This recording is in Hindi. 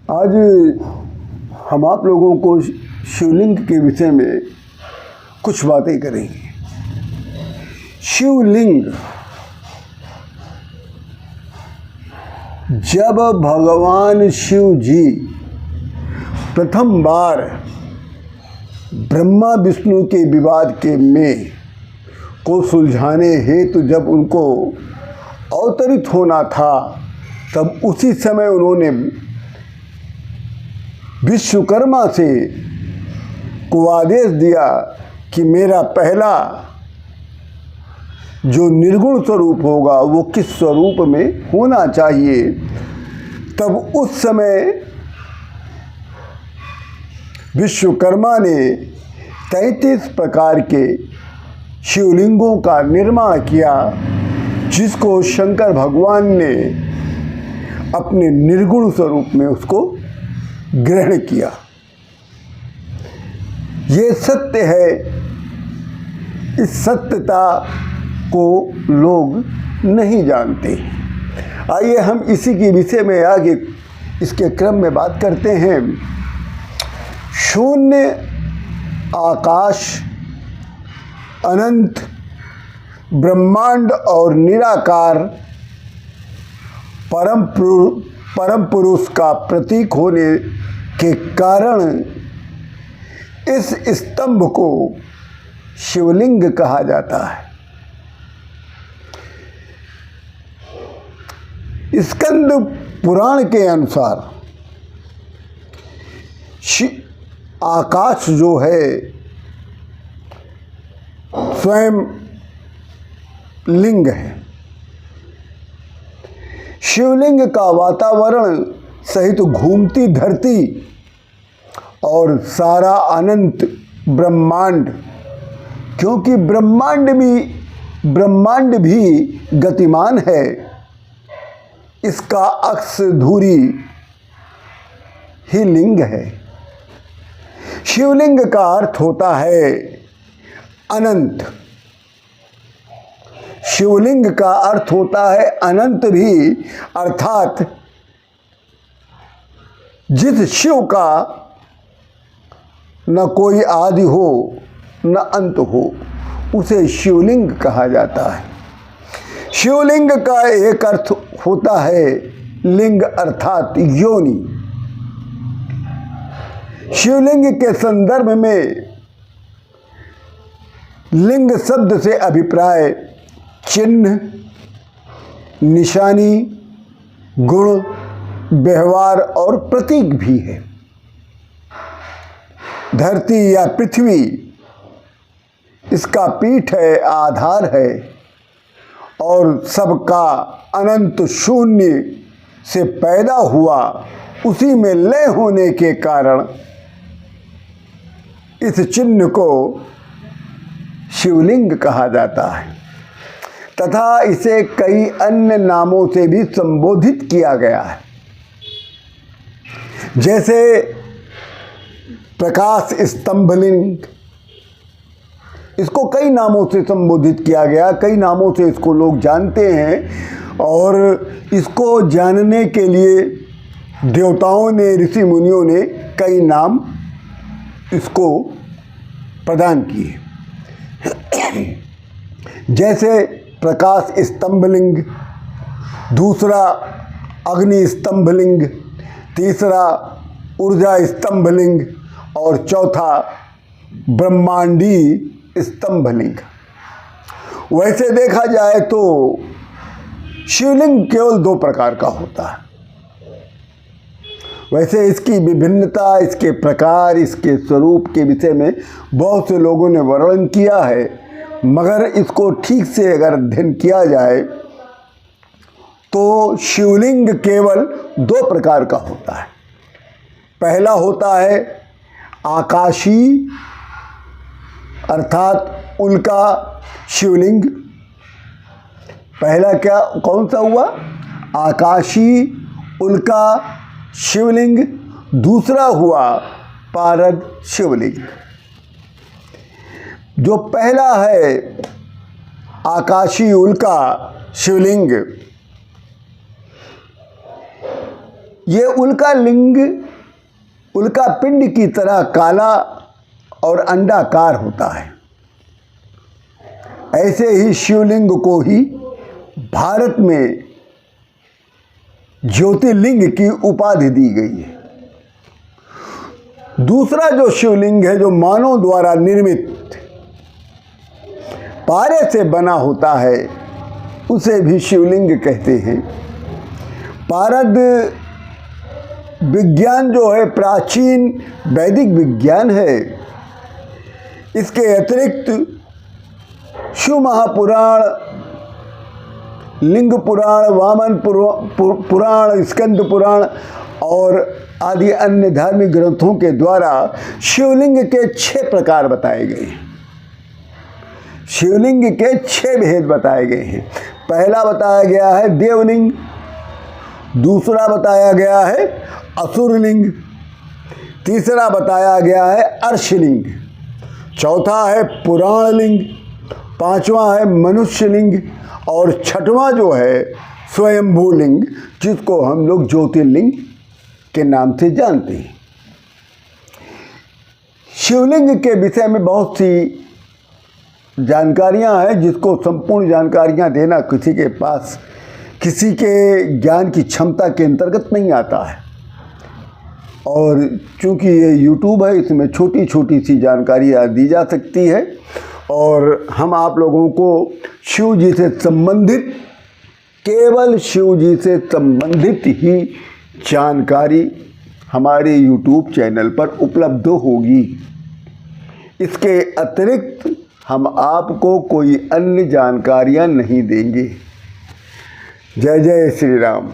आज हम आप लोगों को शिवलिंग के विषय में कुछ बातें करेंगे। शिवलिंग, जब भगवान शिव जी प्रथम बार ब्रह्मा विष्णु के विवाद के में को सुलझाने हेतु जब उनको अवतरित होना था, तब उसी समय उन्होंने विश्वकर्मा से को आदेश दिया कि मेरा पहला जो निर्गुण स्वरूप होगा वो किस स्वरूप में होना चाहिए। तब उस समय विश्वकर्मा ने 33 प्रकार के शिवलिंगों का निर्माण किया, जिसको शंकर भगवान ने अपने निर्गुण स्वरूप में उसको ग्रहण किया। ये सत्य है। इस सत्यता को लोग नहीं जानते। आइए हम इसी के विषय में आगे इसके क्रम में बात करते हैं। शून्य आकाश, अनंत ब्रह्मांड और निराकार परम पुरुष का प्रतीक होने के कारण इस स्तंभ को शिवलिंग कहा जाता है। स्कंद पुराण के अनुसार आकाश जो है स्वयं लिंग है। शिवलिंग का वातावरण सहित घूमती धरती और सारा अनंत ब्रह्मांड, क्योंकि ब्रह्मांड भी गतिमान है, इसका अक्ष धुरी ही लिंग है। शिवलिंग का अर्थ होता है अनंत। शिवलिंग का अर्थ होता है अनंत भी, अर्थात जिस शिव का न कोई आदि हो न अंत हो, उसे शिवलिंग कहा जाता है। शिवलिंग का एक अर्थ होता है लिंग, अर्थात योनि। शिवलिंग के संदर्भ में लिंग शब्द से अभिप्राय चिन्ह, निशानी, गुण, व्यवहार और प्रतीक भी है। धरती या पृथ्वी इसका पीठ है, आधार है, और सबका अनंत शून्य से पैदा हुआ, उसी में लय होने के कारण इस चिन्ह को शिवलिंग कहा जाता है, तथा इसे कई अन्य नामों से भी संबोधित किया गया है। जैसे प्रकाश स्तंभलिंग, इसको कई नामों से संबोधित किया गया, कई नामों से इसको लोग जानते हैं, और इसको जानने के लिए देवताओं ने, ऋषि मुनियों ने कई नाम इसको प्रदान किए। जैसे प्रकाश स्तंभलिंग, दूसरा अग्नि स्तंभलिंग, तीसरा ऊर्जा स्तंभलिंग और चौथा ब्रह्मांडी स्तंभलिंग। वैसे देखा जाए तो शिवलिंग केवल 2 प्रकार का होता है। वैसे इसकी विभिन्नता, इसके प्रकार, इसके स्वरूप के विषय में बहुत से लोगों ने वर्णन किया है, मगर इसको ठीक से अगर अध्ययन किया जाए तो शिवलिंग केवल 2 प्रकार का होता है। पहला होता है आकाशी, अर्थात उल्का शिवलिंग। पहला क्या, कौन सा हुआ? आकाशी उल्का शिवलिंग। दूसरा हुआ पारद शिवलिंग। जो पहला है आकाशी उल्का शिवलिंग, ये उल्का लिंग उल्का पिंड की तरह काला और अंडाकार होता है। ऐसे ही शिवलिंग को ही भारत में ज्योतिर्लिंग की उपाधि दी गई है। दूसरा जो शिवलिंग है जो मानव द्वारा निर्मित पारे से बना होता है उसे भी शिवलिंग कहते हैं। पारद विज्ञान जो है प्राचीन वैदिक विज्ञान है। इसके अतिरिक्त शिव महापुराण, लिंग पुराण, वामन पुराण, स्कंद पुराण और आदि अन्य धार्मिक ग्रंथों के द्वारा शिवलिंग के 6 प्रकार बताए गए हैं। शिवलिंग के 6 भेद बताए गए हैं। पहला बताया गया है देवलिंग, दूसरा बताया गया है असुरलिंग, तीसरा बताया गया है अर्शलिंग, चौथा है पुराणलिंग, पांचवा है मनुष्यलिंग और छठवां जो है स्वयंभू लिंग, जिसको हम लोग ज्योतिर्लिंग के नाम से जानते हैं। शिवलिंग के विषय में बहुत सी जानकारियां हैं जिसको संपूर्ण जानकारियां देना किसी के पास किसी के ज्ञान की क्षमता के अंतर्गत नहीं आता है। और चूंकि ये YouTube है इसमें छोटी छोटी सी जानकारियाँ दी जा सकती है और हम आप लोगों को शिव जी से संबंधित, केवल शिव जी से संबंधित ही जानकारी हमारे YouTube चैनल पर उपलब्ध होगी। इसके अतिरिक्त हम आपको कोई अन्य जानकारियाँ नहीं देंगे। जय जय श्री राम।